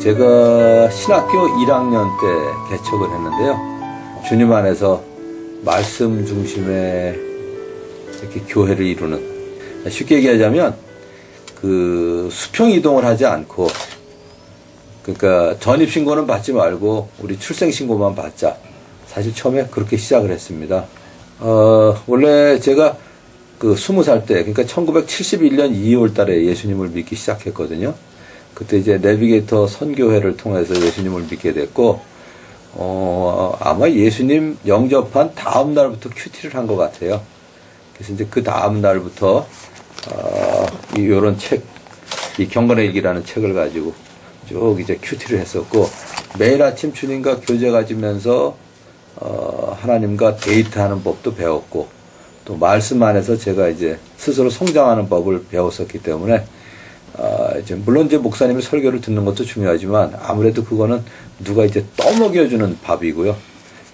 제가 신학교 1학년 때 개척을 했는데요. 주님 안에서 말씀 중심의 이렇게 교회를 이루는, 쉽게 얘기하자면 그 수평 이동을 하지 않고, 그러니까 전입신고는 받지 말고 우리 출생신고만 받자. 사실 처음에 그렇게 시작을 했습니다. 원래 제가 그 20살 때, 그러니까 1971년 2월 달에 예수님을 믿기 시작했거든요. 그때 이제 내비게이터 선교회를 통해서 예수님을 믿게 됐고, 아마 예수님 영접한 다음 날부터 큐티를 한 것 같아요. 그래서 이제 그 다음 날부터, 요런 책, 이 경건의 일기라는 책을 가지고 쭉 이제 큐티를 했었고, 매일 아침 주님과 교제 가지면서, 하나님과 데이트하는 법도 배웠고, 또 말씀 안에서 제가 이제 스스로 성장하는 법을 배웠었기 때문에, 이제 물론 이제 목사님의 설교를 듣는 것도 중요하지만 아무래도 그거는 누가 이제 떠먹여주는 밥이고요.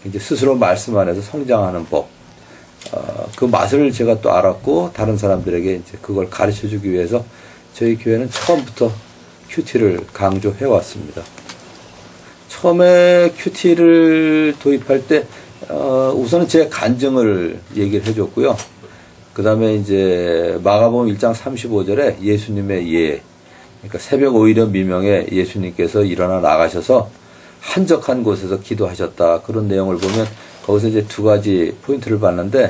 이제 스스로 말씀 안에서 성장하는 법, 그 맛을 제가 또 알았고, 다른 사람들에게 이제 그걸 가르쳐 주기 위해서 저희 교회는 처음부터 큐티를 강조해 왔습니다. 처음에 큐티를 도입할 때, 우선은 제 간증을 얘기를 해줬고요. 그 다음에 이제 마가복음 1장 35절에 예수님의 예, 그러니까 새벽 오히려 미명에 예수님께서 일어나 나가셔서 한적한 곳에서 기도하셨다. 그런 내용을 보면 거기서 이제 두 가지 포인트를 봤는데,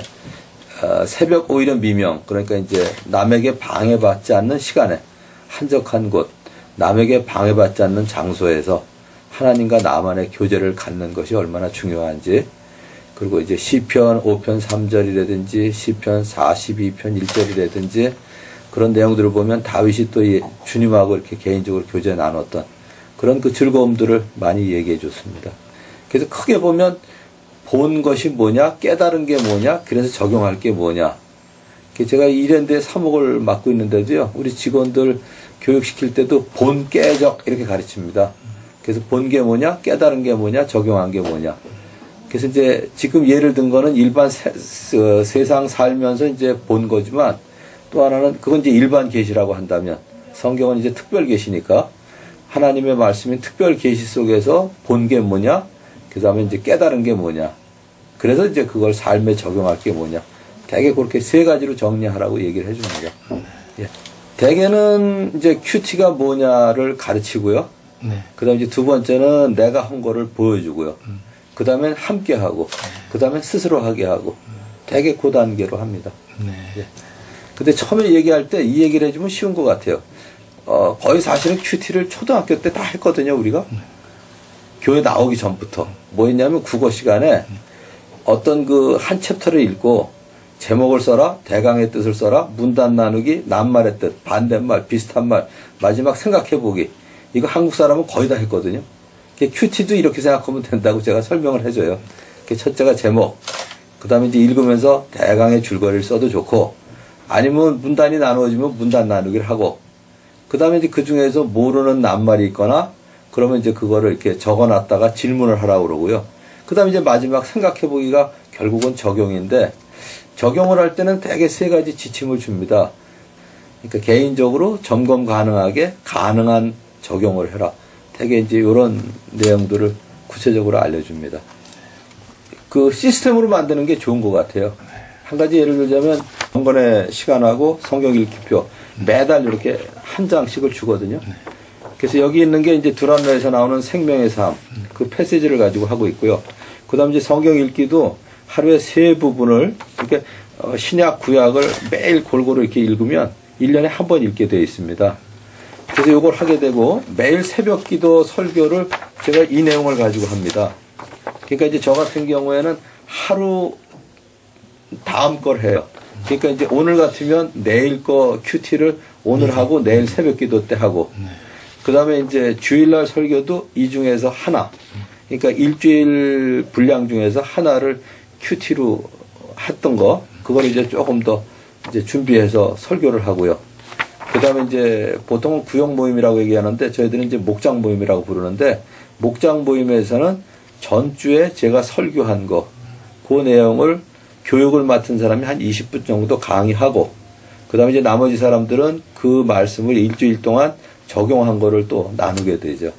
새벽 오히려 미명, 그러니까 이제 남에게 방해받지 않는 시간에, 한적한 곳, 남에게 방해받지 않는 장소에서 하나님과 나만의 교제를 갖는 것이 얼마나 중요한지, 그리고 이제 시편 5편 3절이라든지 시편 42편 1절이라든지 그런 내용들을 보면 다윗이 또 주님하고 이렇게 개인적으로 교제 나눴던 그런 그 즐거움들을 많이 얘기해 줬습니다. 그래서 크게 보면 본 것이 뭐냐, 깨달은 게 뭐냐, 그래서 적용할 게 뭐냐. 제가 이랜드에 사목을 맡고 있는데도요, 우리 직원들 교육시킬 때도 본, 깨적 이렇게 가르칩니다. 그래서 본 게 뭐냐, 깨달은 게 뭐냐, 적용한 게 뭐냐. 그래서 이제 지금 예를 든 거는 일반 세상 살면서 이제 본 거지만, 또 하나는 그건 이제 일반 계시라고 한다면, 성경은 이제 특별 계시니까 하나님의 말씀인 특별 계시 속에서 본 게 뭐냐, 그 다음에 이제 깨달은 게 뭐냐, 그래서 이제 그걸 삶에 적용할 게 뭐냐, 대개 그렇게 세 가지로 정리하라고 얘기를 해줍니다. 예. 대개는 이제 큐티가 뭐냐를 가르치고요. 네. 그 다음에 이제 두 번째는 내가 한 거를 보여주고요. 그 다음엔 함께 하고, 그 다음엔 스스로 하게 하고, 되게 그 단계로 합니다. 네. 예. 근데 처음에 얘기할 때 이 얘기를 해주면 쉬운 것 같아요. 거의 사실은 큐티를 초등학교 때 다 했거든요, 우리가. 교회 나오기 전부터. 뭐 했냐면 국어 시간에 어떤 그 한 챕터를 읽고 제목을 써라, 대강의 뜻을 써라, 문단 나누기, 낱말의 뜻, 반대말, 비슷한 말, 마지막 생각해보기. 이거 한국 사람은 거의 다 했거든요. 큐티도 이렇게 생각하면 된다고 제가 설명을 해줘요. 첫째가 제목, 그 다음에 이제 읽으면서 대강의 줄거리를 써도 좋고, 아니면 문단이 나누어지면 문단 나누기를 하고, 그 다음에 이제 그 중에서 모르는 낱말이 있거나, 그러면 이제 그거를 이렇게 적어놨다가 질문을 하라고 그러고요. 그 다음에 이제 마지막 생각해보기가 결국은 적용인데, 적용을 할 때는 대개 세 가지 지침을 줍니다. 그러니까 개인적으로 점검 가능하게 가능한 적용을 해라. 되게 이제 이런 내용들을 구체적으로 알려줍니다. 그 시스템으로 만드는 게 좋은 것 같아요. 한 가지 예를 들자면 경건의 시간하고 성경 읽기표 매달 이렇게 한 장씩을 주거든요. 그래서 여기 있는 게 이제 두란노에서 나오는 생명의 삶, 그 패시지를 가지고 하고 있고요. 그 다음 이제 성경 읽기도 하루에 세 부분을 이렇게 신약 구약을 매일 골고루 이렇게 읽으면 1년에 한 번 읽게 되어 있습니다. 그래서 이걸 하게 되고 매일 새벽 기도 설교를 제가 이 내용을 가지고 합니다. 그러니까 이제 저 같은 경우에는 하루 다음 걸 해요. 그러니까 이제 오늘 같으면 내일 거 큐티를 오늘 하고 내일 새벽 기도 때 하고, 그 다음에 이제 주일날 설교도 이 중에서 하나, 그러니까 일주일 분량 중에서 하나를 큐티로 했던 거, 그걸 이제 조금 더 이제 준비해서 설교를 하고요. 그 다음에 이제 보통은 구역 모임이라고 얘기하는데 저희들은 이제 목장 모임이라고 부르는데, 목장 모임에서는 전주에 제가 설교한 거, 그 내용을 교육을 맡은 사람이 한 20분 정도 강의하고, 그 다음에 이제 나머지 사람들은 그 말씀을 일주일 동안 적용한 거를 또 나누게 되죠.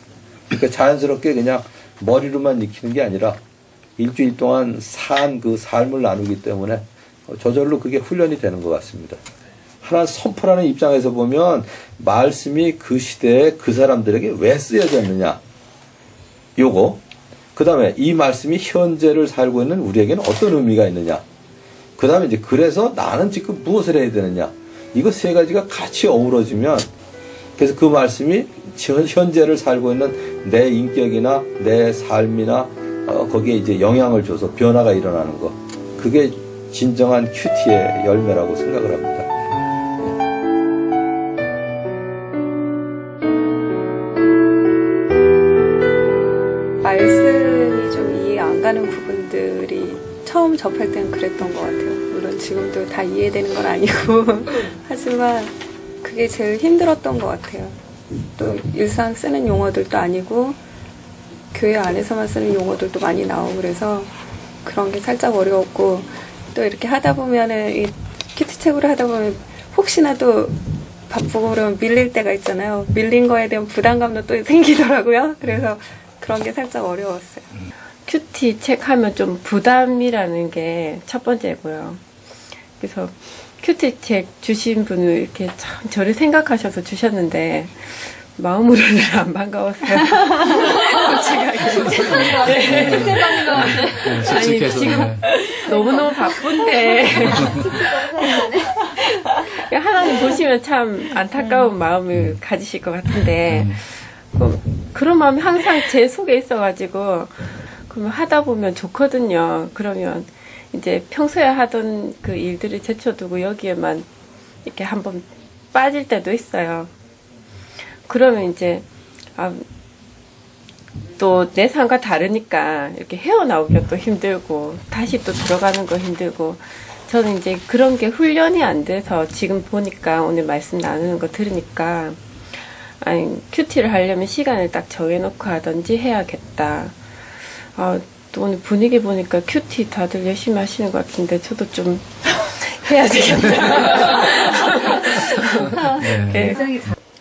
그러니까 자연스럽게 그냥 머리로만 익히는 게 아니라 일주일 동안 산 그 삶을 나누기 때문에 저절로 그게 훈련이 되는 것 같습니다. 하나 선포라는 입장에서 보면 말씀이 그 시대에 그 사람들에게 왜 쓰여졌느냐. 요거. 그 다음에 이 말씀이 현재를 살고 있는 우리에게는 어떤 의미가 있느냐. 그 다음에 이제 그래서 나는 지금 무엇을 해야 되느냐. 이거 세 가지가 같이 어우러지면 그래서 그 말씀이 현재를 살고 있는 내 인격이나 내 삶이나 거기에 이제 영향을 줘서 변화가 일어나는 거. 그게 진정한 큐티의 열매라고 생각을 합니다. 말씀이 좀 이해 안 가는 부분들이 처음 접할 때는 그랬던 것 같아요. 물론 지금도 다 이해되는 건 아니고 하지만 그게 제일 힘들었던 것 같아요. 또 일상 쓰는 용어들도 아니고 교회 안에서만 쓰는 용어들도 많이 나오고 그래서 그런 게 살짝 어려웠고 또 이렇게 하다 보면은 이 큐티책으로 하다 보면 혹시나 또 바쁘고 그러면 밀릴 때가 있잖아요. 밀린 거에 대한 부담감도 또 생기더라고요. 그래서 그런 게 살짝 어려웠어요. 큐티 책 하면 좀 부담이라는 게 첫 번째고요. 그래서 큐티 책 주신 분을 이렇게 참 저를 생각하셔서 주셨는데 마음으로는 안 반가웠어요. 아니 지금 너무너무 바쁜데 하나님 보시면 참 안타까운 마음을 가지실 것 같은데 그런 마음이 항상 제 속에 있어가지고 그러면 하다 보면 좋거든요. 그러면 이제 평소에 하던 그 일들을 제쳐두고 여기에만 이렇게 한번 빠질 때도 있어요. 그러면 이제 또 내 삶과 다르니까 이렇게 헤어나오기가 또 힘들고 다시 또 들어가는 거 힘들고 저는 이제 그런 게 훈련이 안 돼서 지금 보니까 오늘 말씀 나누는 거 들으니까 아니 큐티를 하려면 시간을 딱 정해놓고 하든지 해야겠다. 또 오늘 분위기 보니까 큐티 다들 열심히 하시는 것 같은데 저도 좀 해야 되겠다. 네.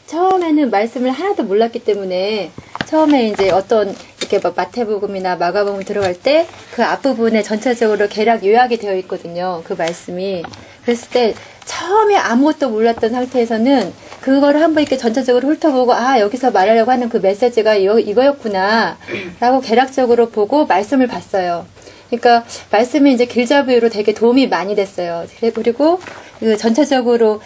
처음에는 말씀을 하나도 몰랐기 때문에 처음에 이제 어떤 이렇게 막 마태복음이나 마가복음 들어갈 때 그 앞부분에 전체적으로 개략 요약이 되어 있거든요. 그 말씀이. 그랬을 때 처음에 아무것도 몰랐던 상태에서는 그거를 한번 이렇게 전체적으로 훑어보고 여기서 말하려고 하는 그 메시지가 이거였구나 라고 개략적으로 보고 말씀을 봤어요. 그러니까 말씀이 이제 길잡이로 되게 도움이 많이 됐어요. 그리고 그 전체적으로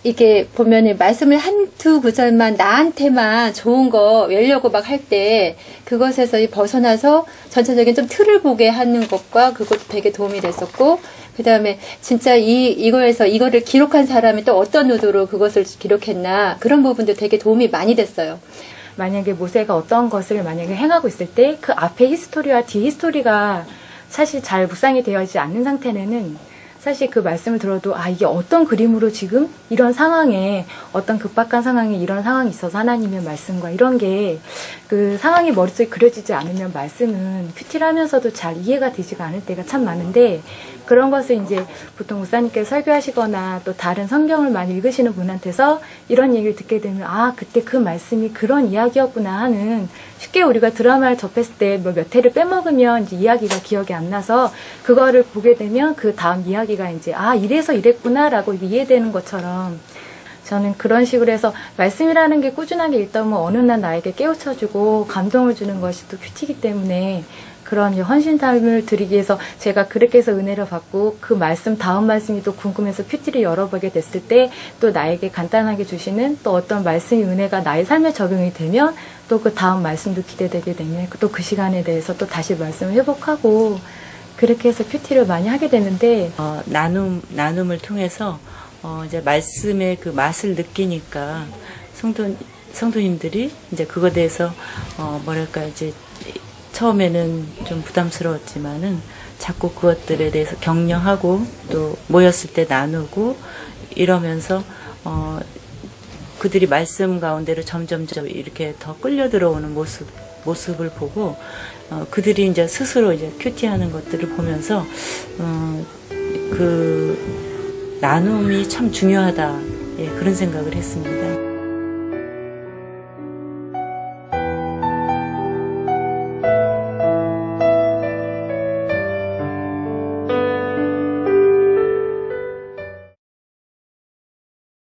이게 보면은 말씀을 한두 구절만 나한테만 좋은 거 외우려고 막 할 때 그것에서 벗어나서 전체적인 좀 틀을 보게 하는 것과 그것도 되게 도움이 됐었고 그 다음에 진짜 이거를 기록한 사람이 또 어떤 의도로 그것을 기록했나 그런 부분도 되게 도움이 많이 됐어요. 만약에 모세가 어떤 것을 만약에 행하고 있을 때 그 앞에 히스토리와 뒤 히스토리가 사실 잘 묵상이 되어 있지 않는 상태는 사실 그 말씀을 들어도 이게 어떤 그림으로 지금 이런 상황에 어떤 급박한 상황에 이런 상황이 있어서 하나님의 말씀과 이런 게 그 상황이 머릿속에 그려지지 않으면 말씀은 큐티를 하면서도 잘 이해가 되지가 않을 때가 참 많은데 그런 것을 이제 보통 목사님께서 설교하시거나 또 다른 성경을 많이 읽으시는 분한테서 이런 얘기를 듣게 되면 그때 그 말씀이 그런 이야기였구나 하는 쉽게 우리가 드라마를 접했을 때 몇 회를 빼먹으면 이제 이야기가 기억이 안 나서 그거를 보게 되면 그 다음 이야기가 이제 이래서 이랬구나라고 이해되는 것처럼 저는 그런 식으로 해서 말씀이라는 게 꾸준하게 읽다 보면 어느 날 나에게 깨우쳐주고 감동을 주는 것이 또 큐티이기 때문에 그런 헌신 삶을 드리기 위해서 제가 그렇게 해서 은혜를 받고 그 말씀 다음 말씀이 또 궁금해서 큐티를 열어보게 됐을 때 또 나에게 간단하게 주시는 또 어떤 말씀의 은혜가 나의 삶에 적용이 되면 또 그 다음 말씀도 기대되게 되면 또 그 시간에 대해서 또 다시 말씀을 회복하고 그렇게 해서 큐티를 많이 하게 되는데 나눔을 통해서 이제 말씀의 그 맛을 느끼니까 성도님들이 이제 그거에 대해서 이제 처음에는 좀 부담스러웠지만은 자꾸 그것들에 대해서 격려하고 또 모였을 때 나누고 이러면서 그들이 말씀 가운데로 점점 이렇게 더 끌려 들어오는 모습을 보고 그들이 이제 스스로 이제 큐티하는 것들을 보면서 그 나눔이 참 중요하다 그런 생각을 했습니다.